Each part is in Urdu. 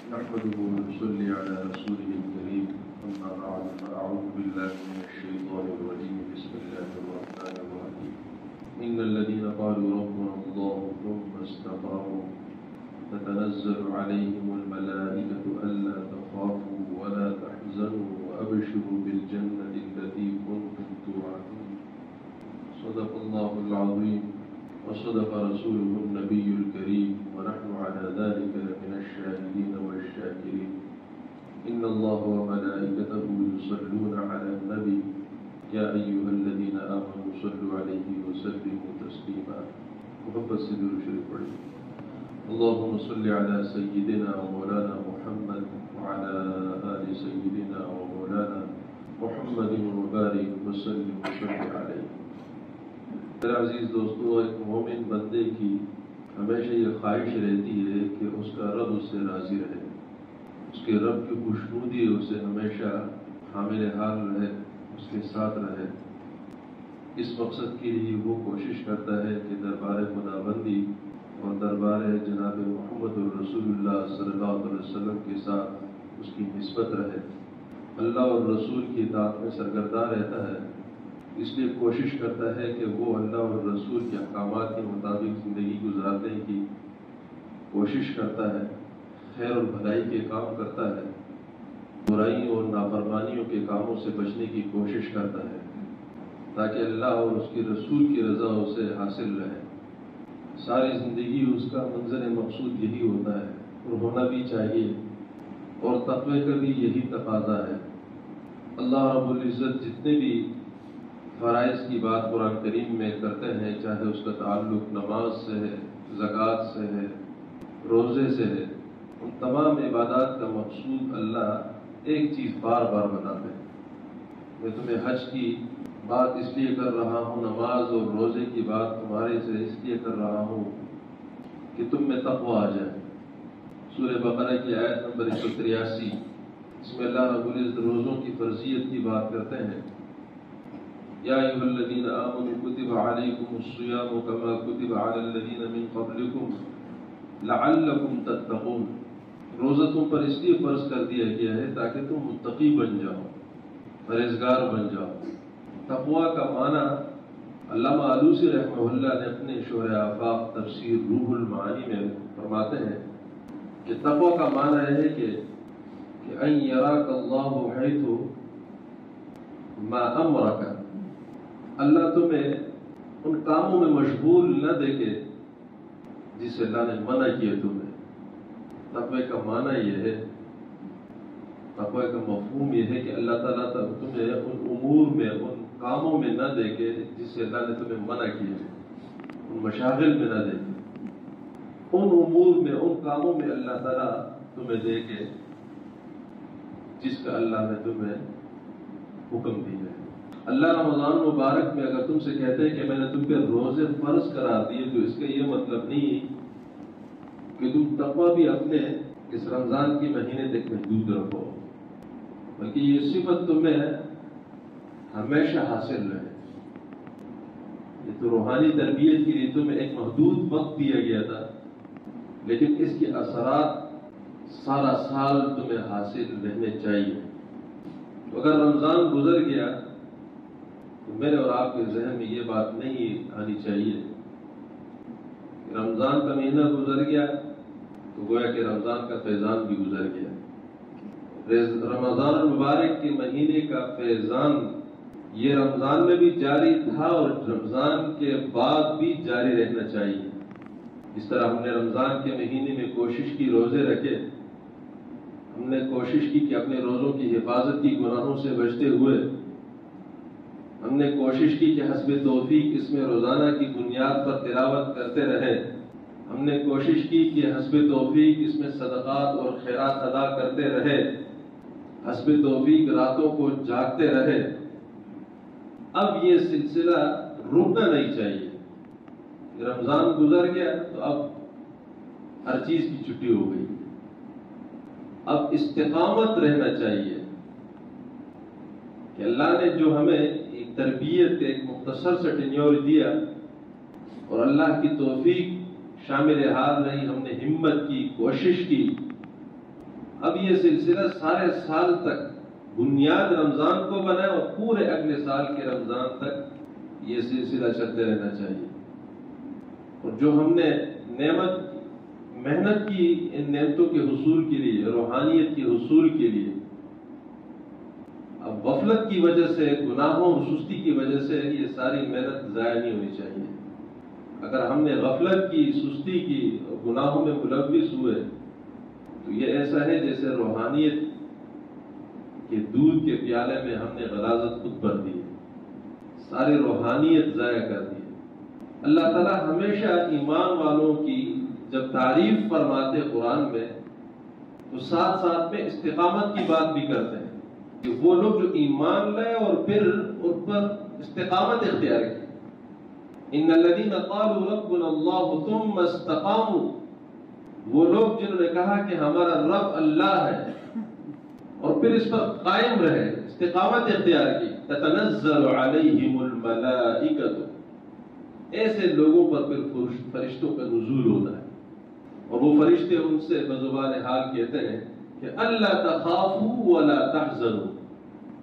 نحمده ونصلي على رسوله الكريم أما بعد فأعوذ بالله من الشيطان الرجيم بسم الله الرحمن الرحيم إن الذين قالوا ربنا الله ثم استقاموا تتنزل عليهم الملائكة ألا تخافوا ولا تحزنوا وأبشروا بالجنة التي كنتم توعدون صدق الله العظيم وصدق رسوله النبي الكريم ونحن على ذلك من الشاهدين والشاكرين إن الله وملائكته يصلون على النبي يا أيها الذين آمنوا صلوا عليه وسلموا تسليما محبت سے درود شریف پڑھیں اللهم صل على سيدنا ومولانا محمد وعلى آل سيدنا ومولانا محمد وبارك وسلم وبارك عليه. میرے عزیز دوستو، ایک مومن بندے کی ہمیشہ یہ خواہش رہتی ہے کہ اس کا رب اس سے راضی رہے، اس کے رب کی خوشنودی اسے ہمیشہ حامل حال رہے، اس کے ساتھ رہے. اس مقصد کے لیے وہ کوشش کرتا ہے کہ دربار خداوندی اور دربار جناب محمد رسول اللہ صلی اللہ علیہ وسلم کے ساتھ اس کی نسبت رہے، اللہ اور رسول کی اطاعت میں سرگرداں رہتا ہے. اس لیے کوشش کرتا ہے کہ وہ اللہ اور رسول کے احکامات کے مطابق زندگی گزارنے کی کوشش کرتا ہے، خیر اور بھلائی کے کام کرتا ہے، برائیوں اور نافرمانیوں کے کاموں سے بچنے کی کوشش کرتا ہے تاکہ اللہ اور اس کے رسول کی رضا اسے حاصل رہے. ساری زندگی اس کا منظر مقصود یہی ہوتا ہے اور ہونا بھی چاہیے، اور تقوی کا بھی یہی تقاضا ہے. اللہ رب العزت جتنے بھی فرائض کی بات قرآن کریم میں کرتے ہیں، چاہے اس کا تعلق نماز سے ہے، زکوٰۃ سے ہے، روزے سے ہے، ان تمام عبادات کا مقصود اللہ ایک چیز بار بار بتاتے ہیں. میں تمہیں حج کی بات اس لیے کر رہا ہوں، نماز اور روزے کی بات تمہارے سے اس لیے کر رہا ہوں کہ تم میں تقوی آ جائے. سورہ بقرہ کی آیت نمبر 183، اس میں اللہ رب العزت روزوں کی فرضیت کی بات کرتے ہیں. یا ایھا الذین آمنوا کتب علیکم الصیام کما کتب علی الذین من قبلکم لعلکم تتقون. روزہ تم پر اس لیے فرض کر دیا گیا ہے تاکہ تم متقی بن جاؤ، پرہیزگار بن جاؤ. تقوی کا معنی علامہ آلوسی رحمہ اللہ نے اپنے شرح آفاق تفسیر روح المعانی میں فرماتے ہیں کہ تقوی کا معنی ہے کہ ان یراک اللہ حیث ما امرک، اللہ تمہیں ان کاموں میں مشغول نہ دیکھے جس سے اللہ نے منع کیا تمہیں. تقوی کا معنی یہ ہے، تقوی کا مفہوم یہ ہے کہ اللہ تعالیٰ تمہیں ان امور میں، ان کاموں میں نہ دیکھے جس سے اللہ نے تمہیں منع کیا ہے، ان مشاغل میں نہ دیکھے، ان امور میں، ان کاموں میں اللہ تعالیٰ تمہیں دیکھے جس کا اللہ نے تمہیں حکم دیا ہے. اللہ رمضان مبارک میں اگر تم سے کہتے ہیں کہ میں نے تم پہ روزے فرض کرا دیے، تو اس کا یہ مطلب نہیں کہ تم تقوی بھی اپنے اس رمضان کے مہینے تک محدود رکھو، بلکہ یہ صفت تمہیں ہمیشہ حاصل رہے. یہ تو روحانی تربیت کے لیے تمہیں ایک محدود وقت دیا گیا تھا، لیکن اس کے اثرات سارا سال تمہیں حاصل رہنے چاہیے. تو اگر رمضان گزر گیا تو میرے اور آپ کے ذہن میں یہ بات نہیں آنی چاہیے کہ رمضان کا مہینہ گزر گیا تو گویا کہ رمضان کا فیضان بھی گزر گیا. رمضان المبارک کے مہینے کا فیضان یہ رمضان میں بھی جاری تھا اور رمضان کے بعد بھی جاری رہنا چاہیے. اس طرح ہم نے رمضان کے مہینے میں کوشش کی روزے رکھے، ہم نے کوشش کی کہ اپنے روزوں کی حفاظت کی، گناہوں سے بچتے ہوئے ہم نے کوشش کی کہ حسب توفیق اس میں روزانہ کی بنیاد پر تلاوت کرتے رہے، ہم نے کوشش کی کہ حسب توفیق اس میں صدقات اور خیرات ادا کرتے رہے، حسب توفیق راتوں کو جاگتے رہے. اب یہ سلسلہ رکنا نہیں چاہیے. رمضان گزر گیا تو اب ہر چیز کی چھٹی ہو گئی. اب استقامت رہنا چاہیے کہ اللہ نے جو ہمیں ایک تربیت ایک مختصر سے ٹینیور دیا اور اللہ کی توفیق شامل حال رہی، ہم نے ہمت کی، کوشش کی اب یہ سلسلہ سارے سال تک بنیاد رمضان کو بنائے اور پورے اگلے سال کے رمضان تک یہ سلسلہ چلتے رہنا چاہیے. اور جو ہم نے محنت کی ان نعمتوں کے حصول کے لیے، روحانیت کے حصول کے لیے، اب غفلت کی وجہ سے، گناہوں اور سستی کی وجہ سے یہ ساری محنت ضائع نہیں ہونی چاہیے. اگر ہم نے غفلت کی، سستی کی اور گناہوں میں ملوث ہوئے تو یہ ایسا ہے جیسے روحانیت کے دودھ کے پیالے میں ہم نے غلاظت خود بھر دی، ساری روحانیت ضائع کر دی. اللہ تعالیٰ ہمیشہ ایمان والوں کی جب تعریف فرماتے قرآن میں تو ساتھ ساتھ میں استقامت کی بات بھی کرتے ہیں کہ وہ لوگ جو ایمان لائے اور پھر ان پر استقامت اختیار کی. ان الذین قالوا ربنا اللہ ثم استقاموا، وہ لوگ جنہوں نے کہا کہ ہمارا رب اللہ ہے اور پھر اس پر قائم رہے، استقامت اختیار کی. تتنزل علیہم الملائکۃ، ایسے لوگوں پر پھر فرشتوں کا نزول ہوتا ہے اور وہ فرشتے ان سے بزبان حال کہتے ہیں کہ اللہ تخافوا ولا تحزنوا،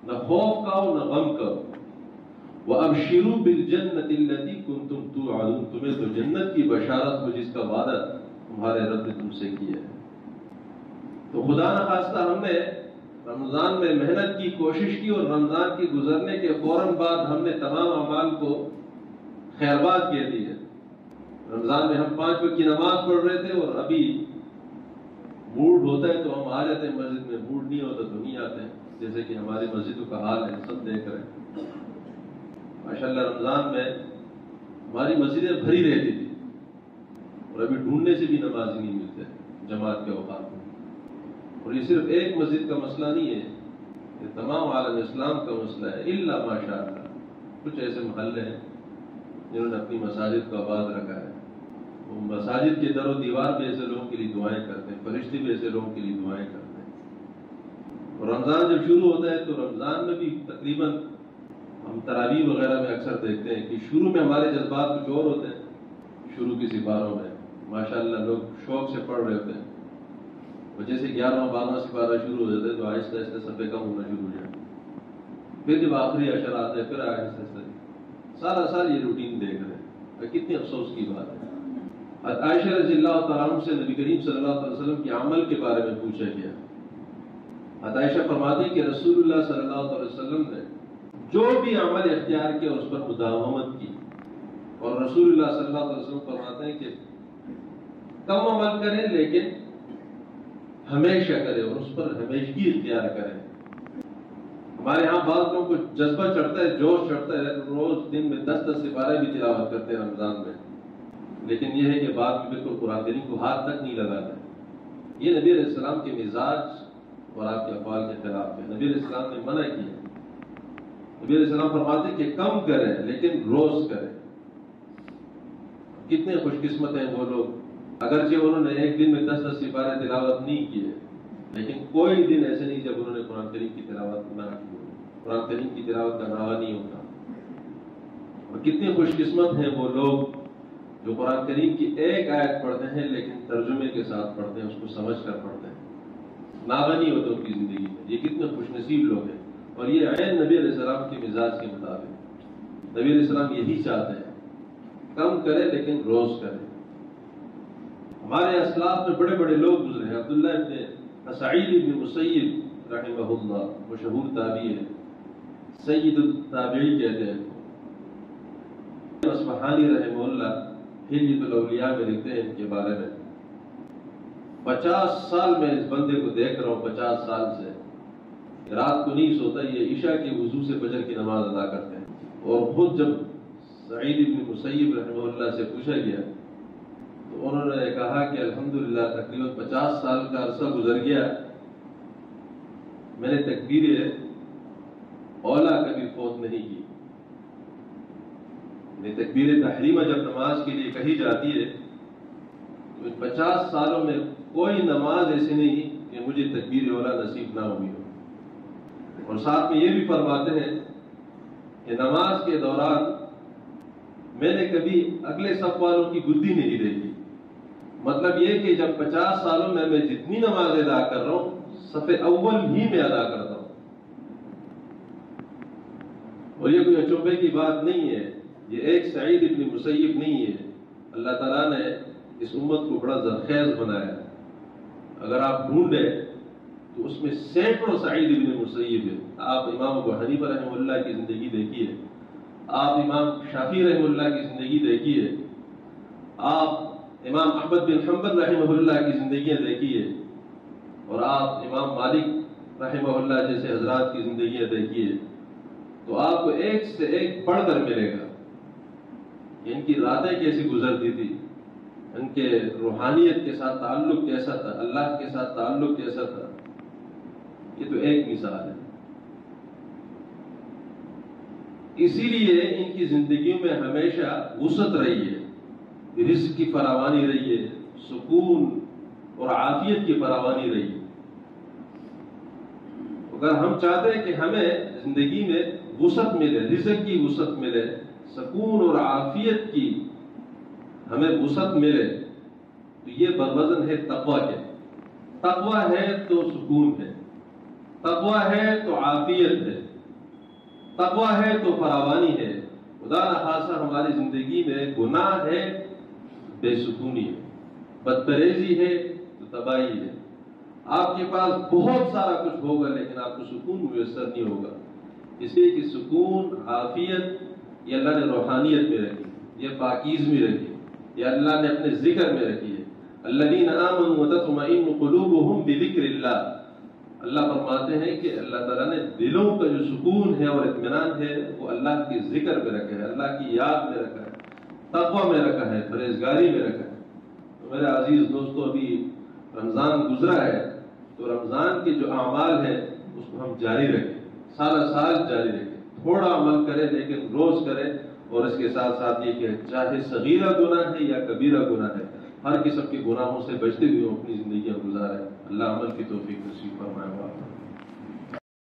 نہ خوف کھاؤ نہ غم کرو. وابشروا بالجنۃ التي كنتم توعدون، تمہیں تو جنت کی بشارت ہو جس کا وعدہ تمہارے رب نے تم سے کیا ہے. تو خدا نخواستہ ہم نے رمضان میں محنت کی، کوشش کی اور رمضان کی گزرنے کے فوراً بعد ہم نے تمام اعمال کو خیرباد کہہ دی ہے. رمضان میں ہم 5 وقت کی نماز پڑھ رہے تھے اور ابھی موڈ ہوتا ہے تو ہم آ جاتے ہیں مسجد میں، موڈ نہیں ہوتا تو نہیں آتے ہیں، جیسے کہ ہماری مسجدوں کا حال ہے، سب دیکھ رہے ہیں. ماشاءاللہ رمضان میں ہماری مسجدیں بھری رہتی تھی اور ابھی ڈھونڈنے سے بھی نمازی نہیں ملتے جماعت کے اوقات میں. اور یہ صرف ایک مسجد کا مسئلہ نہیں ہے، یہ تمام عالم اسلام کا مسئلہ ہے. الا ماشاءاللہ کچھ ایسے محلے ہیں جنہوں نے اپنی مساجد کو آباد رکھا ہے. وہ مساجد کے در و دیوار بھی ایسے لوگوں کے لیے دعائیں کرتے ہیں، فرشتے بھی ایسے لوگوں کے لیے دعائیں کرتے ہیں. اور رمضان جب شروع ہوتا ہے تو رمضان میں بھی تقریباً ہم تراویح وغیرہ میں اکثر دیکھتے ہیں کہ شروع میں ہمارے جذبات کچھ اور ہوتے ہیں. شروع کی سپاروں میں ماشاءاللہ لوگ شوق سے پڑھ رہے ہوتے ہیں، اور جیسے 11واں 12واں سپارہ شروع ہو جاتا ہے تو آہستہ آہستہ صفحے کم ہونا شروع ہو جاتے ہیں. پھر جب آخری اشر آتے ہیں پھر آہستہ آہستہ سارا سال یہ روٹین دیکھ رہے ہیں. کتنی افسوس کی بات ہے. عائشہ رضی اللہ تعالیٰ عنہ سے نبی کریم صلی اللہ علیہ وسلم کے عمل کے بارے میں پوچھا گیا. عائشہ فرماتی کہ رسول اللہ صلی اللہ علیہ وسلم نے جو بھی عمل اختیار کیا اس پر مداومت کی، اور رسول اللہ صلی اللہ علیہ وسلم فرماتے ہیں کہ کم عمل کریں لیکن ہمیشہ کریں اور اس پر ہمیشگی اختیار کریں. ہمارے ہاں بعض لوگوں کو جذبہ چڑھتا ہے، جوش چڑھتا ہے، روز دن میں 10 سپارے بھی تلاوت کرتے ہیں رمضان میں، لیکن یہ ہے کہ بعد میں بالکل قرآن کریم کو ہاتھ تک نہیں لگاتا. یہ نبی علیہ السلام کے مزاج اور آپ کے افعال کے خلاف ہے. نبی علیہ السلام نے منع کیا. نبی علیہ السلام فرماتے ہیں کہ کم کریں لیکن روز کریں. کتنے خوش قسمت ہیں وہ لوگ، اگرچہ انہوں نے ایک دن میں 10 سپارے تلاوت نہیں کیے لیکن کوئی دن ایسے نہیں جب انہوں نے قرآن کریم کی تلاوت نہ کی، قرآن کریم کی تلاوت کا ناغہ نہیں ہوتا. اور کتنے خوش قسمت ہیں وہ لوگ جو قرآن کریم کی ایک آیت پڑھتے ہیں لیکن ترجمے کے ساتھ پڑھتے ہیں، اس کو سمجھ کر پڑھتے ہیں، ناغہ نہیں ہوتا ان کی زندگی میں. یہ کتنے خوش نصیب لوگ ہیں. اور یہ عین نبی علیہ السلام کے مزاج کے مطابق نبی علیہ السلام یہی چاہتے ہیں، کم کرے لیکن روز کرے. ہمارے اسلاف میں بڑے بڑے لوگ گزرے ہیں. عبداللہ ابن سعید ابن مسیب رحمہ اللہ مشہور تابعی ہے، سید التابعی کہتے ہیں. اصفہانی رحمہ اللہ حلیۃ الاولیاء میں لکھتے ہیں ان کے بارے میں 50 سال میں اس بندے کو دیکھ رہا ہوں، 50 سال سے رات کو نہیں سوتا. یہ عشاء کی وضو سے فجر کی نماز ادا کرتے ہیں. اور خود جب سعید ابن مسیب رحمہ اللہ سے پوچھا گیا تو انہوں نے کہا کہ الحمدللہ تقریباً 50 سال کا عرصہ گزر گیا، میں نے تکبیر اولا کبھی فوت نہیں کی. تکبیر تحریمہ جب نماز کے لیے کہی جاتی ہے تو 50 سالوں میں کوئی نماز ایسی نہیں کہ مجھے تکبیر اولا نصیب نہ ہوئی ہو. اور ساتھ میں یہ بھی فرماتے ہیں کہ نماز کے دوران میں نے کبھی اگلے صف والوں کی گدی نہیں دیکھی. مطلب یہ کہ جب 50 سالوں میں جتنی نماز ادا کر رہا ہوں صف اول ہی میں ادا کرتا ہوں. اور یہ کوئی اچنبے کی بات نہیں ہے، یہ ایک سعید ابن مسیب نہیں ہے. اللہ تعالیٰ نے اس امت کو بڑا زرخیز بنایا. اگر آپ ڈھونڈیں تو اس میں سینکڑوں سعید ابن مسیب ہے. آپ امام ابو حنیفہ رحمہ اللہ کی زندگی دیکھیے، آپ امام شافعی رحمہ اللہ کی زندگی دیکھیے، آپ امام احمد بن حنبل رحمہ اللہ کی زندگیاں دیکھیے، اور آپ امام مالک رحمہ اللہ جیسے حضرات کی زندگیاں دیکھیے، تو آپ کو ایک سے ایک بڑھ کر ملے گا. ان کی راتیں کیسی گزرتی تھی، ان کے روحانیت کے ساتھ تعلق کیسا تھا، اللہ کے ساتھ تعلق کیسا تھا. یہ تو ایک مثال ہے. اسی لیے ان کی زندگیوں میں ہمیشہ وسعت رہی ہے، رزق کی فراوانی رہی ہے، سکون اور عافیت کی فراوانی رہی ہے. اگر ہم چاہتے ہیں کہ ہمیں زندگی میں وسعت ملے، رزق کی وسعت ملے، سکون اور عافیت کی ہمیں وسعت ملے، تو یہ بروزن ہے تقویٰ کے. تقویٰ ہے تو سکون ہے، تقویٰ ہے تو عافیت ہے، تقویٰ ہے تو فراوانی ہے. خدا نخواستہ ہماری زندگی میں گناہ ہے، بے سکونی ہے، بدپریزی ہے تو تباہی ہے. آپ کے پاس بہت سارا کچھ ہوگا لیکن آپ کو سکون میسر نہیں ہوگا. اس لیے کہ سکون، عافیت یہ اللہ نے روحانیت میں رکھی، یہ پاکیزگی رکھی، یہ اللہ نے اپنے ذکر میں رکھی ہے. الذین آمنوا وتطمئن قلوبهم بذکر اللہ. اللہ فرماتے ہیں کہ اللہ تعالیٰ نے دلوں کا جو سکون ہے اور اطمینان ہے وہ اللہ کے ذکر میں رکھا ہے، اللہ کی یاد میں رکھا ہے، تقویٰ میں رکھا ہے، پرہیزگاری میں رکھا ہے. تو میرے عزیز دوستو، ابھی رمضان گزرا ہے، تو رمضان کے جو اعمال ہیں اس کو ہم جاری رکھیں، سالہ سال جاری رکھیں. تھوڑا عمل کریں لیکن روز کریں. اور اس کے ساتھ ساتھ یہ کہ چاہے صغیرہ گناہ ہے یا کبیرہ گناہ ہے، ہر قسم کے گناہوں سے بچتے ہوئے اپنی زندگیاں گزاریں. اللہ عمل کی توفیق نصیب فرمائے.